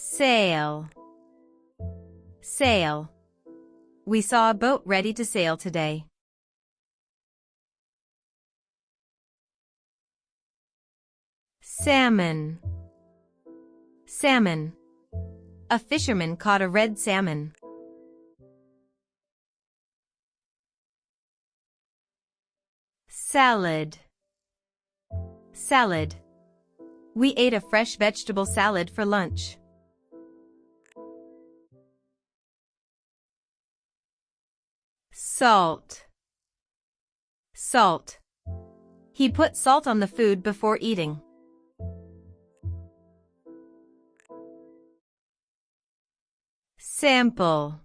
Sail. Sail. We saw a boat ready to sail today. Salmon. Salmon. A fisherman caught a red salmon. Salad. Salad. We ate a fresh vegetable salad for lunch. Salt. Salt. He put salt on the food before eating. Sample.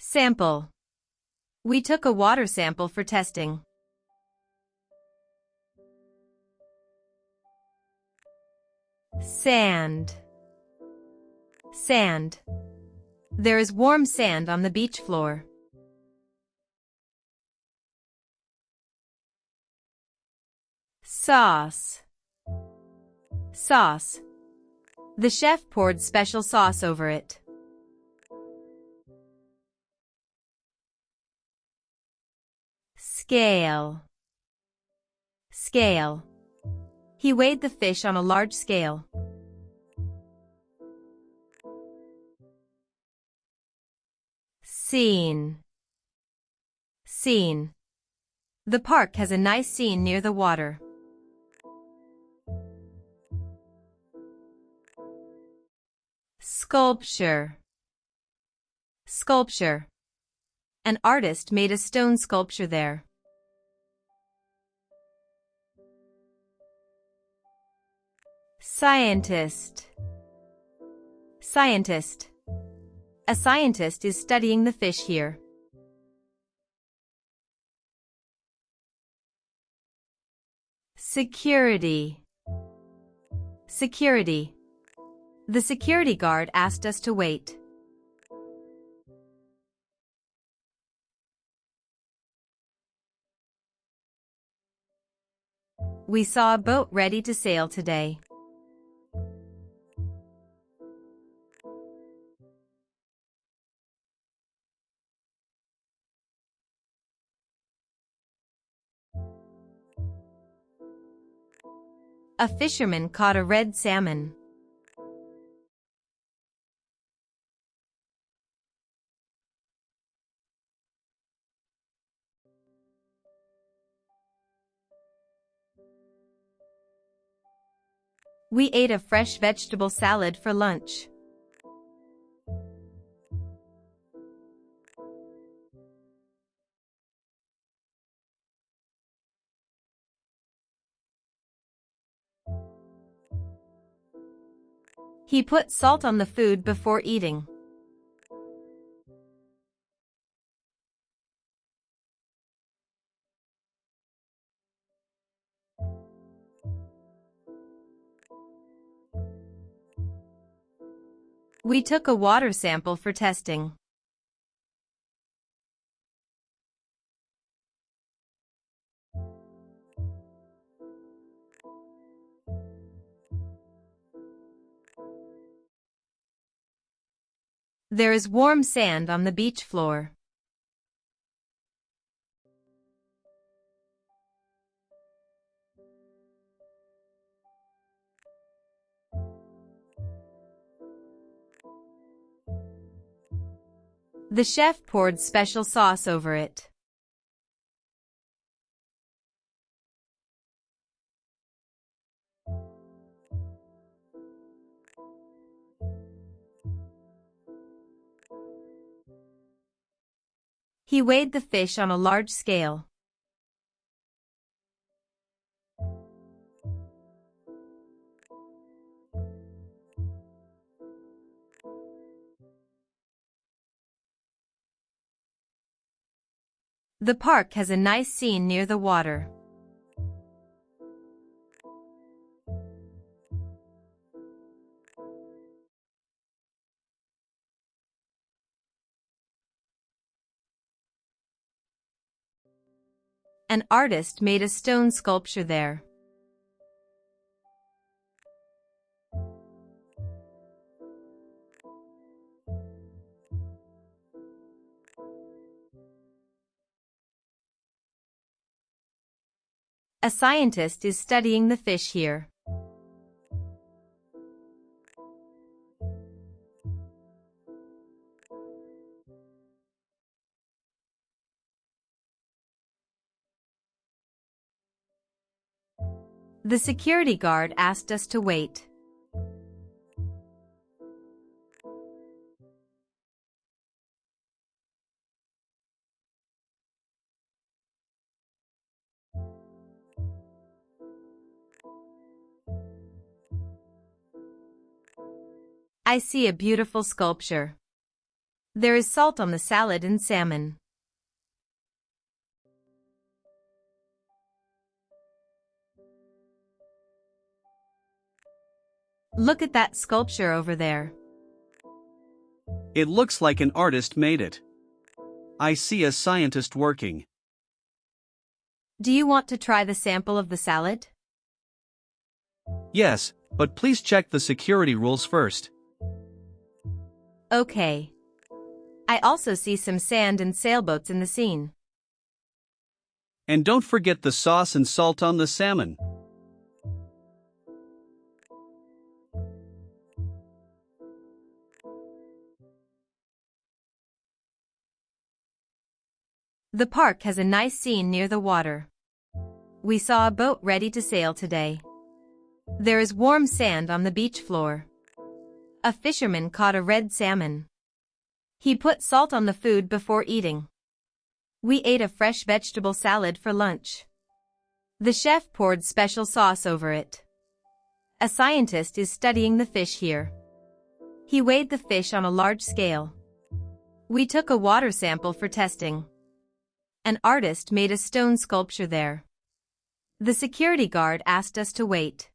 Sample. We took a water sample for testing. Sand. Sand. There is warm sand on the beach floor. Sauce. Sauce. The chef poured special sauce over it. Scale. Scale. He weighed the fish on a large scale. Scene. Scene. The park has a nice scene near the water. Sculpture. Sculpture. An artist made a stone sculpture there. Scientist. Scientist. A scientist is studying the fish here. Security. Security. The security guard asked us to wait. We saw a boat ready to sail today. A fisherman caught a red salmon. We ate a fresh vegetable salad for lunch. He put salt on the food before eating. We took a water sample for testing. There is warm sand on the beach floor. The chef poured special sauce over it. He weighed the fish on a large scale. The park has a nice scene near the water. An artist made a stone sculpture there. A scientist is studying the fish here. The security guard asked us to wait. I see a beautiful sculpture. There is salt on the salad and salmon. Look at that sculpture over there. It looks like an artist made it. I see a scientist working. Do you want to try the sample of the salad? Yes, but please check the security rules first. Okay. I also see some sand and sailboats in the scene. And don't forget the sauce and salt on the salmon. The park has a nice scene near the water. We saw a boat ready to sail today. There is warm sand on the beach floor. A fisherman caught a red salmon. He put salt on the food before eating. We ate a fresh vegetable salad for lunch. The chef poured special sauce over it. A scientist is studying the fish here. He weighed the fish on a large scale. We took a water sample for testing. An artist made a stone sculpture there. The security guard asked us to wait.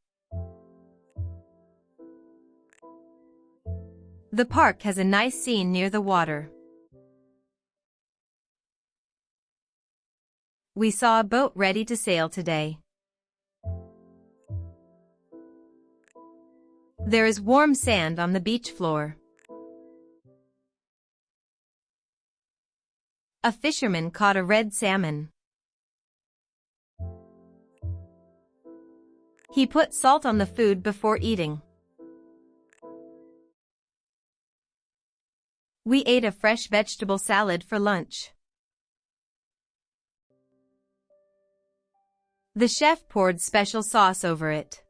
The park has a nice scene near the water. We saw a boat ready to sail today. There is warm sand on the beach floor. A fisherman caught a red salmon. He put salt on the food before eating. We ate a fresh vegetable salad for lunch. The chef poured special sauce over it.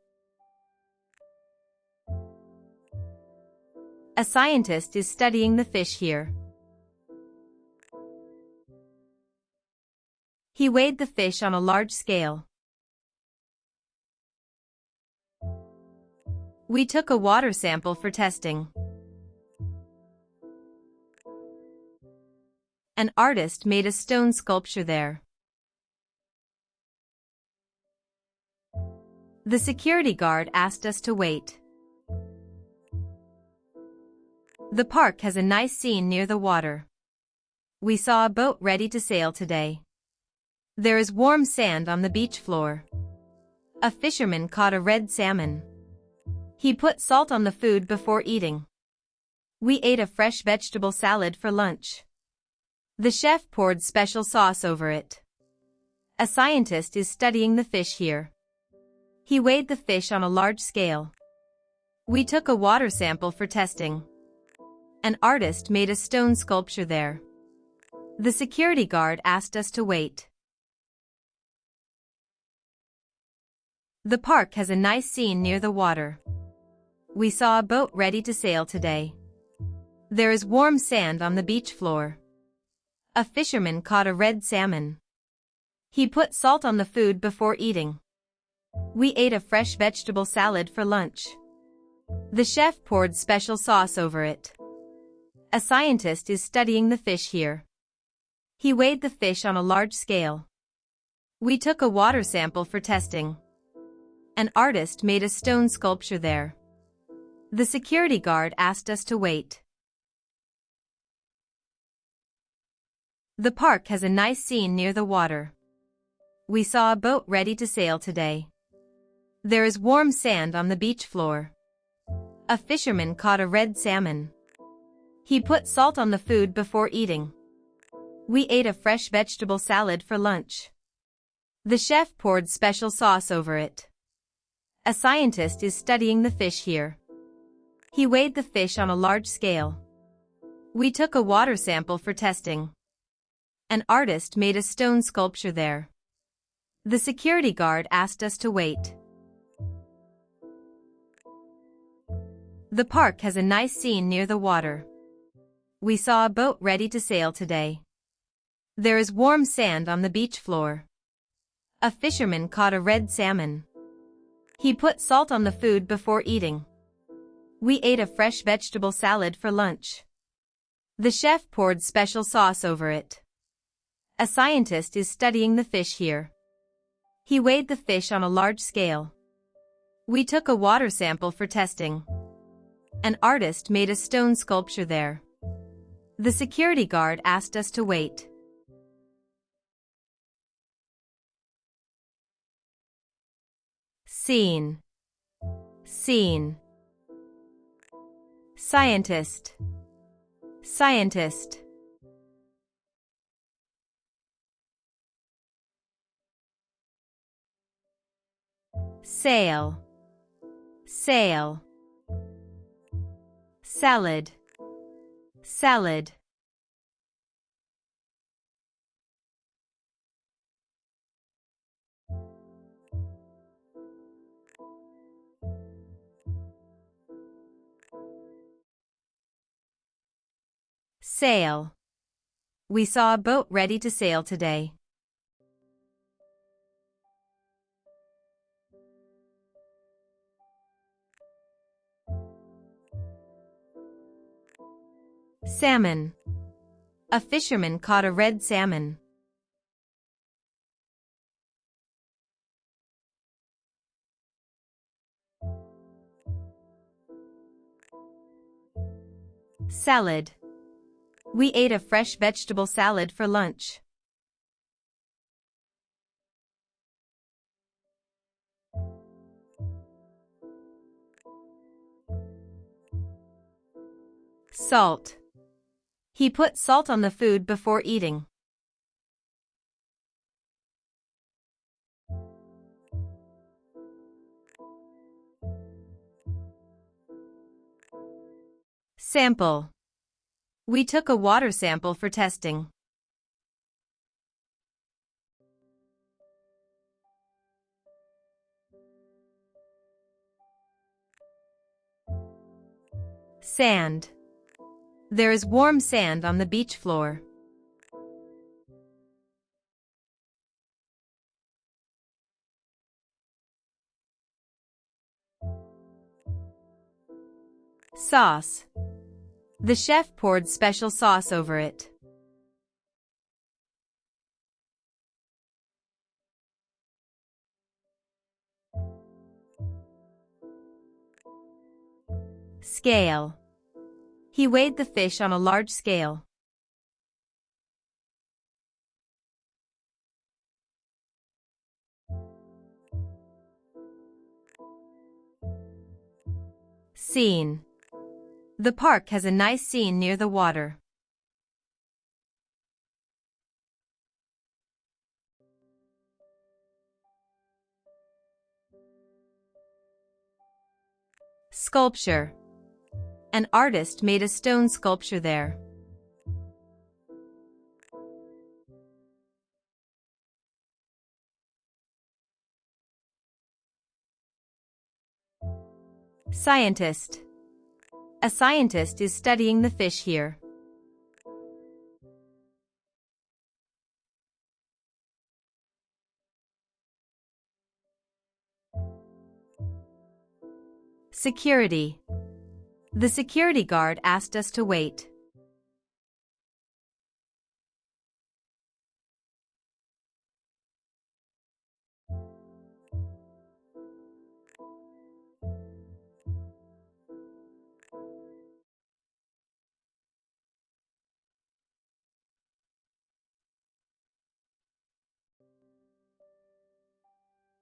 A scientist is studying the fish here. He weighed the fish on a large scale. We took a water sample for testing. An artist made a stone sculpture there. The security guard asked us to wait. The park has a nice scene near the water. We saw a boat ready to sail today. There is warm sand on the beach floor. A fisherman caught a red salmon. He put salt on the food before eating. We ate a fresh vegetable salad for lunch. The chef poured special sauce over it. A scientist is studying the fish here. He weighed the fish on a large scale. We took a water sample for testing. An artist made a stone sculpture there. The security guard asked us to wait. The park has a nice scene near the water. We saw a boat ready to sail today. There is warm sand on the beach floor. A fisherman caught a red salmon. He put salt on the food before eating. We ate a fresh vegetable salad for lunch. The chef poured special sauce over it. A scientist is studying the fish here. He weighed the fish on a large scale. We took a water sample for testing. An artist made a stone sculpture there. The security guard asked us to wait. The park has a nice scene near the water. We saw a boat ready to sail today. There is warm sand on the beach floor. A fisherman caught a red salmon. He put salt on the food before eating. We ate a fresh vegetable salad for lunch. The chef poured special sauce over it. A scientist is studying the fish here. He weighed the fish on a large scale. We took a water sample for testing. An artist made a stone sculpture there. The security guard asked us to wait. The park has a nice scene near the water. We saw a boat ready to sail today. There is warm sand on the beach floor. A fisherman caught a red salmon. He put salt on the food before eating. We ate a fresh vegetable salad for lunch. The chef poured special sauce over it. A scientist is studying the fish here. He weighed the fish on a large scale. We took a water sample for testing. An artist made a stone sculpture there. The security guard asked us to wait. Scene. Scene. Scientist. Scientist. Sail. Sail. Salad. Salad. Sail. We saw a boat ready to sail today. Salmon. A fisherman caught a red salmon. Salad. We ate a fresh vegetable salad for lunch. Salt. He put salt on the food before eating. Sample. We took a water sample for testing. Sand. There is warm sand on the beach floor. Sauce. The chef poured special sauce over it. Scale. He weighed the fish on a large scale. Scene. The park has a nice scene near the water. Sculpture. An artist made a stone sculpture there. Scientist. A scientist is studying the fish here. Security. The security guard asked us to wait.